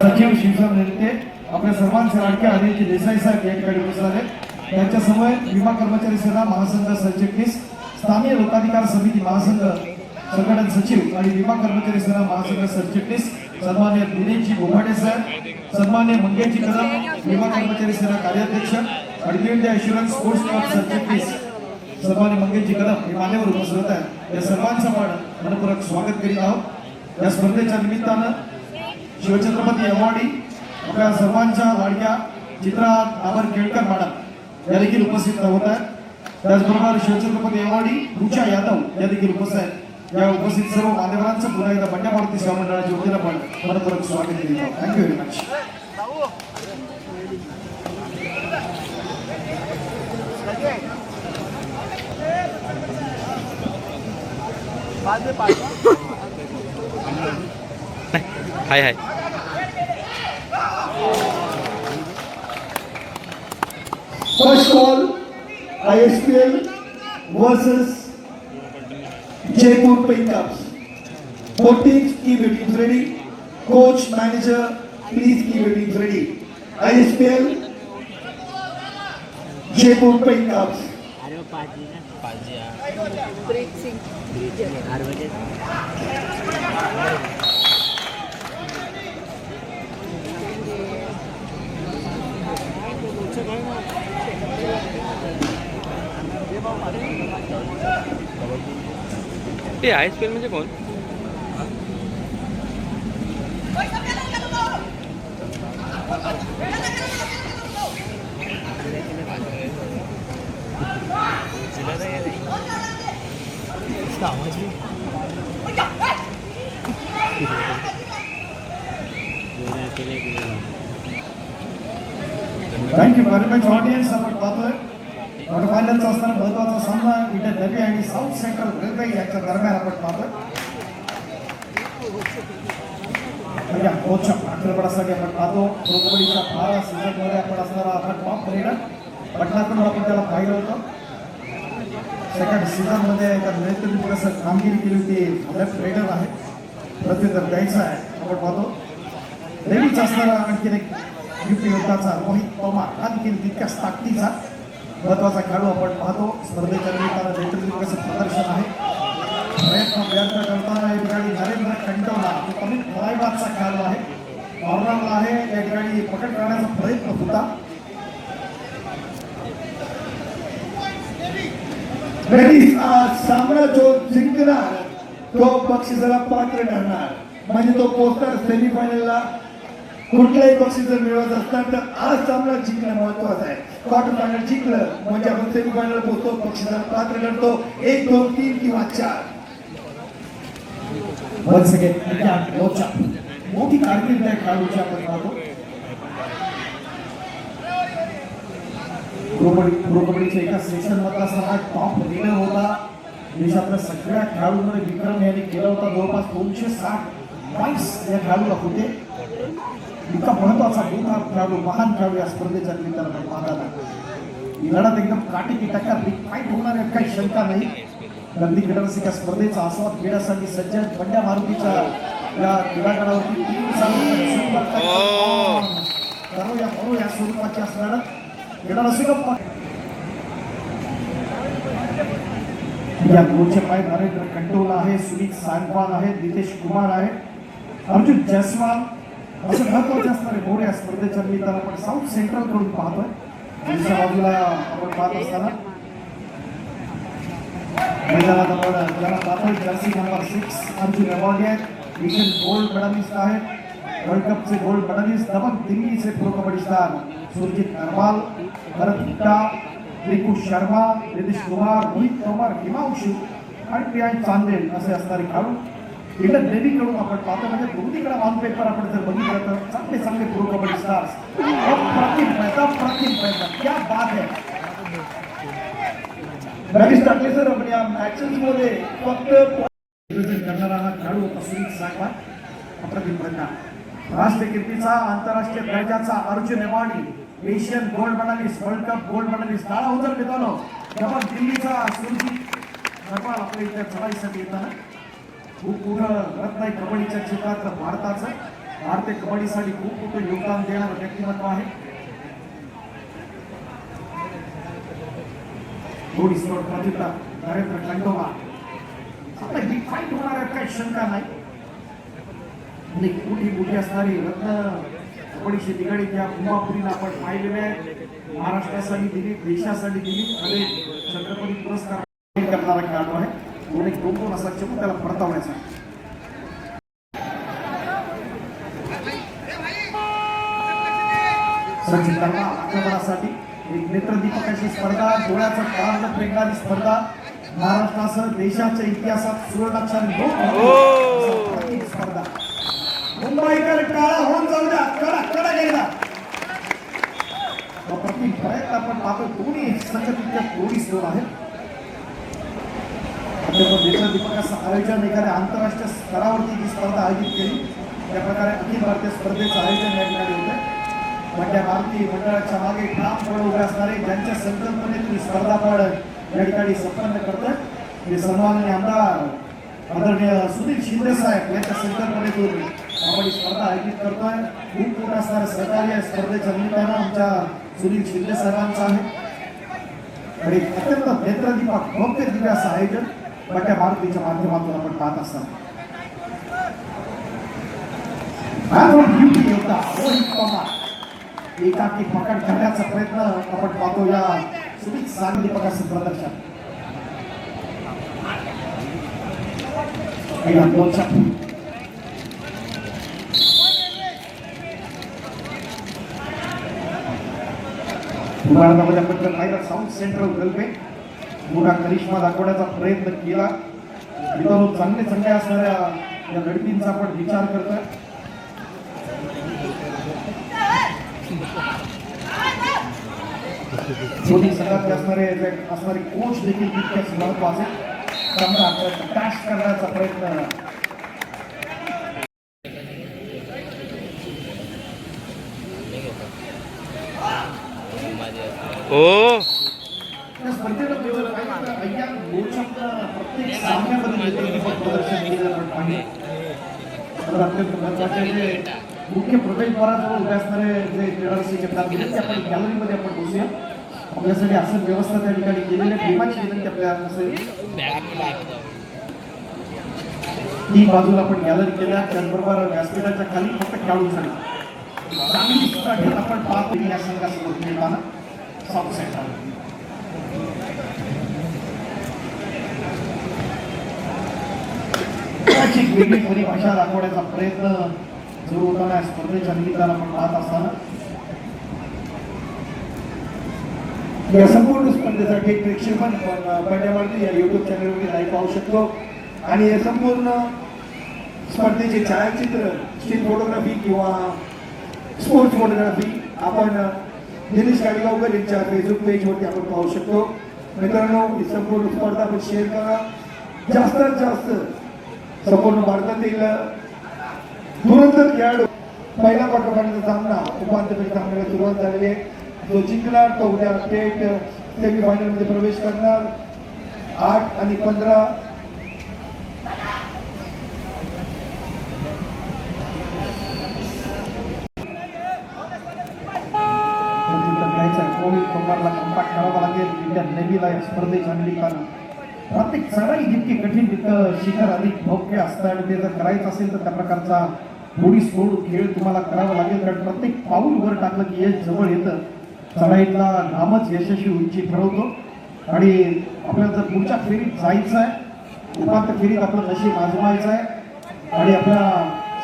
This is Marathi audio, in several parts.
सचिव शिवसेना नेते आपल्या सर्वांचे लाडके अनिल देसाई साहेब या ठिकाणी उपस्थित आहेत. त्यांच्या समोर विमा कर्मचारी सेना महासंघ सरचिटणीस, स्थानीय लोकाधिकार समिती महासंघ संघटन सचिव आणि विमा कर्मचारी सेना महासंघ सरचिटणीस सन्मान्य दिनेशजी बोभाटे साहेब, सन्मान्य मंगेशजी कदम विमा कर्मचारी सेना कार्याध्यक्ष आणि इंडिया इन्शुरन्स स्पोर्ट्स क्लब सरचिटणीस सन्मान्य मंगेशजी कदम हे मान्यवर उपस्थित आहेत. या सर्वांचं आपण मनपूर्वक स्वागत करीत आहोत. या स्पर्धेच्या निमित्तानं शिवछत्रपती अवॉर्डी आपल्या सर्वांच्या लाडक्या चित्रा नाबर केळकर मॅडम या देखील उपस्थित होत आहेत. त्याचबरोबर शिवछत्रपती अवॉर्डी रुचा यादव या देखील उपस्थित आहेत. या उपस्थित सर्व मान्यवरांचं पुन्हा एकदा बंड्या मारुती सेवा मंडळाच्या वतीनं आपण मनपूर्वक स्वागत करीत आहोत. Thank you very much. Hi hi. First call, ISPL versus Jaipur Pickups. 4 teams, keep your teams ready. Coach, manager, please keep your teams ready. ISPL, Jaipur Pickups. ते ISPL म्हणजे कोण? Thank you very much audience. आपण पाहतोय क्वार्टरफायनलचा असणारा महत्वाचा सामना इंडियन नेव्ही आणि साऊथ सेंट्रल रेल्वे यांच्या दरम्यान आपण पाहतोय. कोचच्या पाठबळासाठी आपण पाहतो. प्रो कबड्डीच्या 12 सीझनमध्ये आपण असणारा आपण टॉप रेडर पटनाकडून आपण त्याला पाहिलं होतं. सेकंड सीझनमध्ये त्या नेतृत्व कसं कामगिरी केली होती. लेफ्ट रेडर आहे, प्रत्युत्तर द्यायचं आहे. आपण पाहतो नेव्हीचा असणारा आणखीन एक युपी योद्धाचा रोहित पवार आणखीन तितक्याच ताकदीचा महत्वाचा खेळाडू आपण पाहतो. स्पर्धेच्या निमित्तानं नेतृत्व कसं प्रदर्शन आहे. प्रयत्न व्यर्थ करताना या ठिकाणी नरेंद्र कंटवला जो कमी फळाईबाजचा खेळाडू आहे, ऑलराऊंडर आहे. या ठिकाणी पकड करण्याचा प्रयत्न होता. सामना जो जिंकणार तो बक्षिसाला पात्र ठरणार. म्हणजे तो पोहोचणार सेमीफायनलला. कुठलाही बक्षीस जर मिळवत असतात तर आज सामना जिंकणं महत्वाचं आहे. क्वार्टर फायनल जिंकलं म्हणजे आपण सेमीफायनल पोहोचतो, बक्षिसाला पात्र ठरतो. 1, 2, 3 किंवा 4. मोठी कारकीर्द आहे खेळाडूची आपण पाहतो. प्रो कबड्डीच्या एका सेक्शन मधला हा टॉप रेडर होता. देशातल्या सगळ्या खेळाडूंमध्ये विक्रम यांनी केला होता. जवळपास 260 पॉईंट्स या खेळाडूला होते. इतका महत्वाचा मोठा खेळाडू, महान खेळाडू या स्पर्धेच्या निमित्तानं पाहताना लढत एकदम काटेकी टक्कर फाईट होणार यात काही शंका नाही. गर्दी घेण्यास एका स्पर्धेचा आस्वाद घेण्यासाठी सज्ज बंड्या मारुतीच्या या क्रीडागडावरती 3 या स्वरूपाची असणार क्रीडा रसिक. या गोलचे पाय नरेंद्र कंटोला आहे, सुनीत सांगवान आहे, नितेश कुमार आहे, अर्जुन जयस्वाल असं महत्वाचे असणारे मोरे या स्पर्धेच्या निमित्तानं आपण साऊथ सेंट्रल कडून पाहतोय. दुसऱ्या बाजूला आपण पाहत असताना मैदानात आपण ज्याला पाहतोय जर्सी नंबर 6 अर्जुन अवॉर्डी आहेत. एशियन गोल्ड मेडलिस्ट आहेत, वर्ल्ड कपचे गोल्ड मेडलिस्ट, दबंग दिल्लीचे प्रो कबड्डी स्टार सुरजित नरवाल, भरत गुप्ता, रिकू शर्मा, नितीश कुमार, रोहित तोमर, हिमांशू आणि प्रियांक चांदेल असे असणारे खेळाडू इंडियन नेव्हीकडून आपण पाहतो. म्हणजे दोन्हीकडे ऑन पेपर आपण जर बघितलं तर चांगले चांगले प्रो कबड्डी स्टार्स. अप्रतिम क्या बात है. रमेश टाकले सर आपण या मॅचेस मध्ये फक्त करणारा हा खेळाडू होता सुनीत सांगवान. अप्रतिम प्रयत्न. राष्ट्रीय कीर्तीचा, आंतरराष्ट्रीय दर्जाचा Arjun awardee, Asian gold medalist, world cup gold medalist, काळा उजर मित्रांनो जपान दिल्लीचा सुरजित नरवाल आपल्या इथे चढाईसाठी येताना खूप मोठं रत्न आहे कबड्डीच्या क्षेत्रात भारताचं. भारतीय कबड्डीसाठी खूप मोठं योगदान देणारं व्यक्तिमत्व आहे. थोडी स्कोर प्रतिभा नरेंद्र खंडोबा. आता ही फाईट होणार आहे काही शंका नाही. मोठी असणारी रत्न कबड्डीशी निगडीत या उमापुरीला आपण पाहिलेले आहे. महाराष्ट्रासाठी दिली, देशासाठी दिली आणि छत्रपती पुरस्कार करणारा खेळाडू आहे. दोन असा चमू त्याला परतावण्याचा. सचिन कर्मा आक्रमणासाठी एक नेत्रदीपकाची स्पर्धा, डोळ्याचं काळानं फेकणारी स्पर्धा, महाराष्ट्रासह देशाच्या इतिहासात सुवर्णाक्षराने स्पर्धा. मुंबईकर काळा होऊन जाऊ द्या, कडा गेला. प्रति प्रयत्न आपण पाहतो दोन्ही संघ तितक्या दोन्ही स्कोर आहेत. नेत्रदीपकाचं आयोजन एखाद्या आंतरराष्ट्रीय स्तरावरती ही स्पर्धा आयोजित केली. त्या प्रकारे अखिल भारतीय स्पर्धेचं आयोजन या ठिकाणी होतं. मोठ्या भारतीय मंडळाच्या मागे ठामपणे उभे असणारे ज्यांच्या संकल्पनेत ही स्पर्धा पण या ठिकाणी संपन्न करतात ते सन्माननीय आमदार आदरणीय सुनील शिंदे साहेब यांच्या संकल्पनेतून आपण ही स्पर्धा आयोजित करतोय. खूप मोठा असणारं सहकार्य स्पर्धेच्या निमित्तानं आमच्या सुनील शिंदे साहेबांचं आहे आणि अत्यंत नेत्रदीपक भव्य दिव्य असं आयोजन मोठ्या भारतीच्या माध्यमातून आपण पाहत असतात. एकाकी पकड करण्याचा प्रयत्न आपण पाहतो या सुनील सांगदीपकाचं प्रदर्शन. भारतामध्ये आपण साऊथ सेंट्रल रेल्वे मोठा करिश्मा दाखवण्याचा प्रयत्न केला. मित्रांनो चांगले असणाऱ्या या लढतींचा आपण विचार करतोय. दोन्ही संघातले असणारे कोच देखील तितकेच महत्वाचे. टॅश करण्याचा प्रयत्न प्रत्येक सामन्यामध्ये प्रदर्शन केलं अत्यंत महत्वाचे. मुख्य प्रवेशद्वाराजवळ उभे असणारे जे खेळाडू घेतात आपण गॅलरीमध्ये आपण बसूया. आपल्यासाठी असं व्यवस्था त्या ठिकाणी केलेली आहे. प्रेमाची विनंती आपल्या असेल ती बाजूला आपण गॅलरी केल्या. त्याचबरोबर व्यासपीठाच्या खाली फक्त खेळाडूंसाठी चांगली आपण पाहतो या संघासोबत खेळताना साऊथ सेंटर वेगळी परिभाषा दाखवण्याचा प्रयत्न सुरू होताना स्पर्धेच्या निमित्तानं आपण पाहत असताना या संपूर्ण स्पर्धेसाठी प्रेक्षेपण पडद्यावरती या युट्यूब चॅनलवरती लाईव्ह पाहू शकतो. आणि या संपूर्ण स्पर्धेचे छायाचित्र, स्टील फोटोग्राफी किंवा स्पोर्ट्स फोटोग्राफी आपण दिनेश गाडीगावकर यांच्या फेसबुक पेजवरती आपण पाहू शकतो. मित्रांनो ही संपूर्ण स्पर्धा आपण शेअर करा. जास्तीत जास्त संपूर्ण भारतातील धुरंधर खेळाडू पहिला क्वार्टर सामना उपांत्यपूर्व सामन्याला सुरुवात झालेली आहे. जो जिंकणार तो उद्या थेट सेमीफायनल मध्ये प्रवेश करणार. 8 आणि 15 कंपाक्ट करावा लागेल. इंडियन नेव्हीला या स्पर्धेच्या निमित्तानं प्रत्येक चढाई जितकी कठीण तितकं शिखर अधिक भव्य असतं आणि ते जर करायचं असेल तर त्या प्रकारचा थोडी सोड खेळ तुम्हाला करावा लागेल. कारण प्रत्येक पाऊल वर टाकलं की यश जवळ येतं. चढाईतला घामच यशस्वी उंची ठरवतो आणि आपल्याला जर पुढच्या फेरीत जायचं आहे, उपांत्य फेरीत आपलं नशीब आजमायचं आहे आणि आपल्या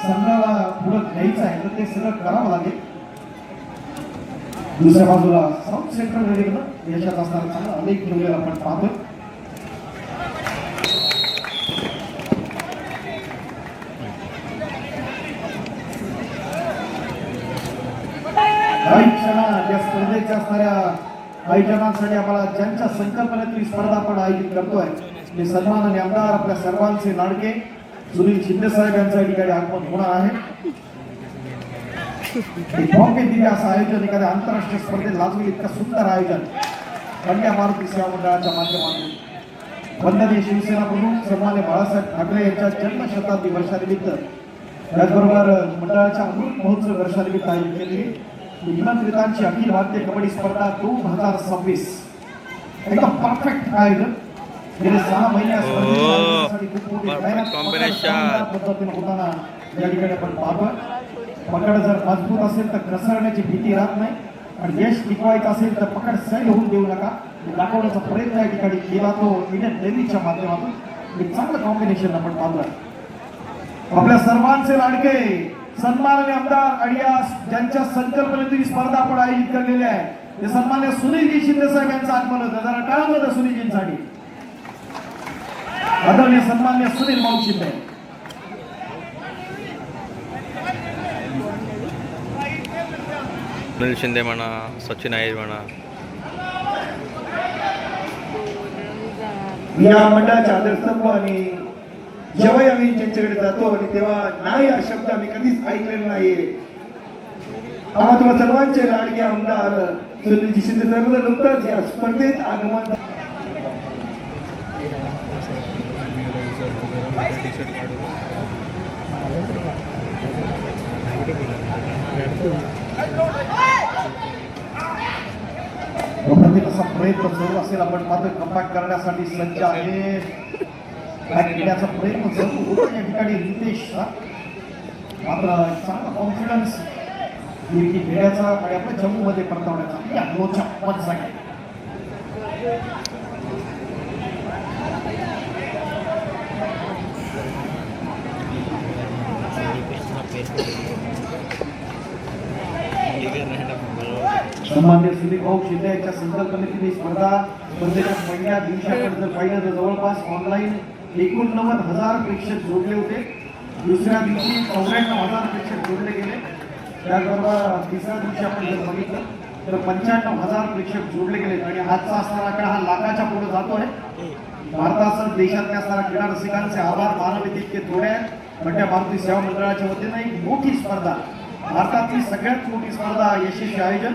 संघाला पुढं घ्यायचं आहे तर ते सगळं करावं लागेल. दुसऱ्या बाजूला साऊथ सेंट्रल रेल्वेनं यशात असणारा चांगला अनेक खेळलेला आपण पाहतोय. काही क्षणात या स्पर्धेच्या असणाऱ्या आयोजनांसाठी आम्हाला ज्यांच्या संकल्पनेतली स्पर्धा आपण आयोजित करतोय ते सन्माननीय आमदार आपल्या सर्वांचे लाडके सुनील शिंदे साहेब यांच्या ठिकाणी आगमन होणार आहे. भव्य दिव्य असं आयोजन एखाद्या आंतरराष्ट्रीय स्पर्धेत लाजवेल इतकं सुंदर आयोजन पंड्या मारुती सेवा मंडळाच्या माध्यमातून वंदनीय शिवसेना प्रमुख सन्मान्य बाळासाहेब ठाकरे यांच्या जन्मशताब्दी वर्षानिमित्त त्याचबरोबर मंडळाच्या अमृत महोत्सव वर्षानिमित्त आयोजित केलेली निमंत्रितांची अखिल भारतीय कबड्डी स्पर्धा 2026 एकदम परफेक्ट आयोजन. गेले 6 महिने या स्पर्धेच्या आयोजनासाठी खूप मोठी मेहनत पद्धतीने होताना या ठिकाणी आपण पाहतोय. पकड जर मजबूत असेल तर घसरण्याची भीती राहत नाही आणि यश टिकवायचं असेल तर पकड सैल होऊन देऊ नका दाखवण्याचा प्रयत्न या ठिकाणी केला तो इंडियन नेव्हीच्या माध्यमातून एक चांगलं कॉम्बिनेशन आपण पाहतोय. आपल्या सर्वांचे लाडके सन्माननीय आमदार अडियास ज्यांच्या संकल्पनेतून ही स्पर्धा आपण आयोजित केलेली आहे ते सन्मान्य सुनीलजी शिंदे साहेब यांचं आगमन होतं. जरा टाळा होतं सुनीलजींसाठी. आदरणीय सन्मान्य सुनील भाऊ शिंदे. सुनील शिंदे म्हणा, सचिन अय्यर म्हणा, या मंडळाच्या आदरस्तंभ आणि जेव्हा आम्ही त्यांच्याकडे जातो आणि तेव्हा नाही हा शब्द आम्ही कधीच ऐकलेला नाहीये. आम्हा तुम्हा सर्वांचे लाडके आमदार सुनीलजी शिंदे साहेब नुकतंच या स्पर्धेत आगमन. प्रत्येकाचा प्रयत्न सुरू असेल आपण मात्र कम्बॅक करण्यासाठी सज्ज आहे. घेण्याचा प्रयत्न सुरू होतो या ठिकाणी रितेश मात्र चांगला कॉन्फिडन्स घेण्याचा आणि आपल्या जम्मूमध्ये परतवण्याचा या दोनच्या पंच आहे. सन्मान्य सुनील भाऊ शिंदे यांच्या संकल्पनेतील ही स्पर्धेच्या पहिल्या दिवशी आपण जर पाहिलं तर जवळपास ऑनलाईन 89,000 प्रेक्षक जोडले होते. दुसऱ्या दिवशी 94,000 प्रेक्षक जोडले गेले. त्याचबरोबर तिसऱ्या दिवशी आपण जर बघितलं तर 95,000 प्रेक्षक जोडले गेले आणि आजचा असणारा आकडा हा लाखाच्या पुढे जातोय. भारतासह देशातल्या असणाऱ्या क्रीडा रसिकांचे आभार मानावे तितके थोडे आहेत. मोठ्या भारतीय सेवा मंडळाच्या वतीने एक मोठी स्पर्धा, भारतातली सगळ्यात मोठी स्पर्धा यशस्वी आयोजन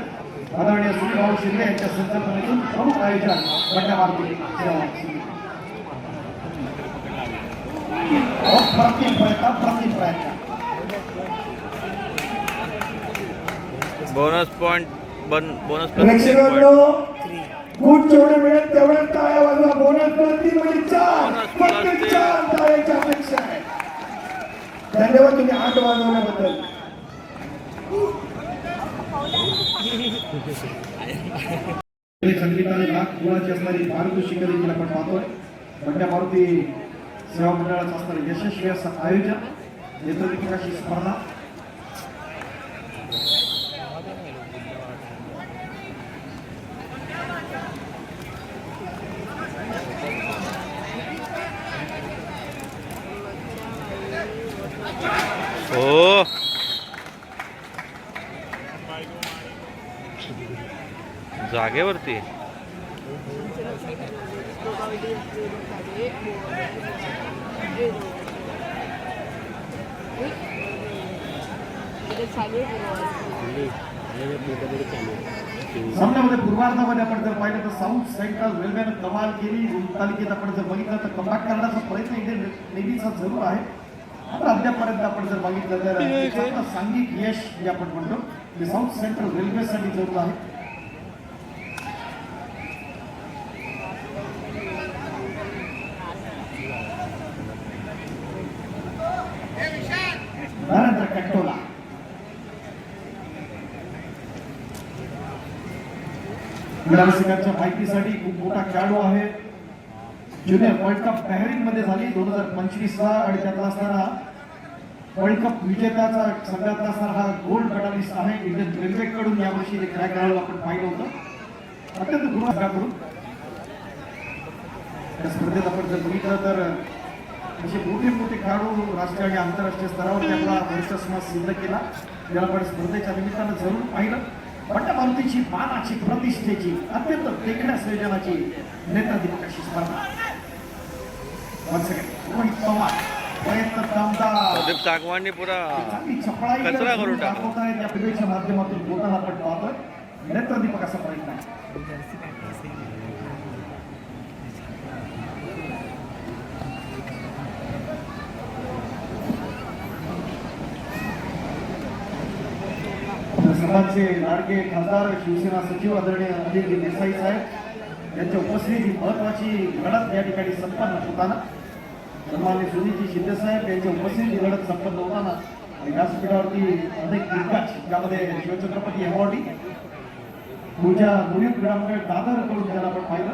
आदरणीय सुनील भाऊ शिंदे यांच्या संकल्पनेतून प्रमुख आयोजन मोठ्या भारतीय सेवा. बोनस पॉइंट बोनस प्रेक्षकांनो खूप जेवढे मिळेल तेवढ्या टाळ्या वाजवा. बोनस प्लस 3 म्हणजे 4 फक्त 4 टाळ्याची अपेक्षा आहे. धन्यवाद तुम्ही 8 वाजवल्याबद्दल. संगीताने लाख गुणाची असणारी पारितोषिकं देखील आपण पाहतोय. मोठ्या मारुती सेवा मंडळाचं असणारं यशस्वी असं आयोजन नेतृत्वाची स्पर्धा. हो जागेवरती सामन्यामध्ये पूर्वार्धामध्ये आपण जर पाहिलं तर साऊथ सेंट्रल रेल्वेनं कमाल केली. तालिकेत आपण जर बघितलं तर कम्बॅक करण्याचा प्रयत्न इंडियन नेव्हीचा जरूर आहे. आता अद्यापर्यंत आपण जर बघितलं तर सांघिक यश जे आपण म्हणतो ते साऊथ सेंट्रल रेल्वेसाठी जरूर आहे. नरेंद्र कॅक्टोला क्रीडारसिकांच्या माहितीसाठी खूप मोठा खेळाडू आहे. ज्युनियर वर्ल्ड कप बहरीन मध्ये झाली 2025 ला आणि त्यातला असणारा वर्ल्ड कप विजेत्याचा संघातला असणारा हा गोल्ड मेडलिस्ट आहे. इंडियन रेल्वे कडून यावर्षी खेळाडू आपण पाहिलं होतं अत्यंत गुणवत्तापूर्ण. या स्पर्धेत आपण जर बघितलं तर असे मोठे खेळाडू राष्ट्रीय आणि आंतरराष्ट्रीय स्तरावर आपला वर्चस्व सिद्ध केला. याला आपण स्पर्धेच्या निमित्तानं जरूर पाहिलं. मोठ्या मारुतीची मानाची प्रतिष्ठेची अत्यंत देखण्या संयोजनाची नेत्रदीपकाशी स्पर्धा. रोहित पवार प्रयत्न दमदार सागवानी पुरा चांगली चपळाई कचरा करून टाकला. दाखवतायत या पिढीच्या माध्यमातून बोलताना आपण पाहतोय. नेत्रदीपकाचा प्रयत्न आहे. सर्वांचे लाडके खासदार शिवसेना सचिव आदरणीय अनिल देसाई साहेब यांच्या उपस्थितीत ही महत्वाची लढत या ठिकाणी संपन्न होताना सन्मान्य सुनीलजी शिंदे साहेब यांच्या उपस्थितीत ही लढत संपन्न होताना व्यासपीठावरती अनेक दिग्गज ज्यामध्ये शिवछत्रपती एमओडी पूजा मुली क्रीडामंडळ दादर कडून ज्याला आपण पाहिलं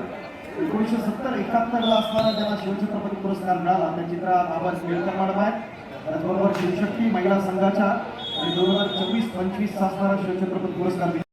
1970-71 ला असताना ज्यांना शिवछत्रपती पुरस्कार मिळाला त्या चित्रात आभार केळकर मॅडम आहेत त्याचबरोबर शिवशक्ती महिला संघाच्या आणि 2024-25 चा असणारा शिवछत्रपती पुरस्कार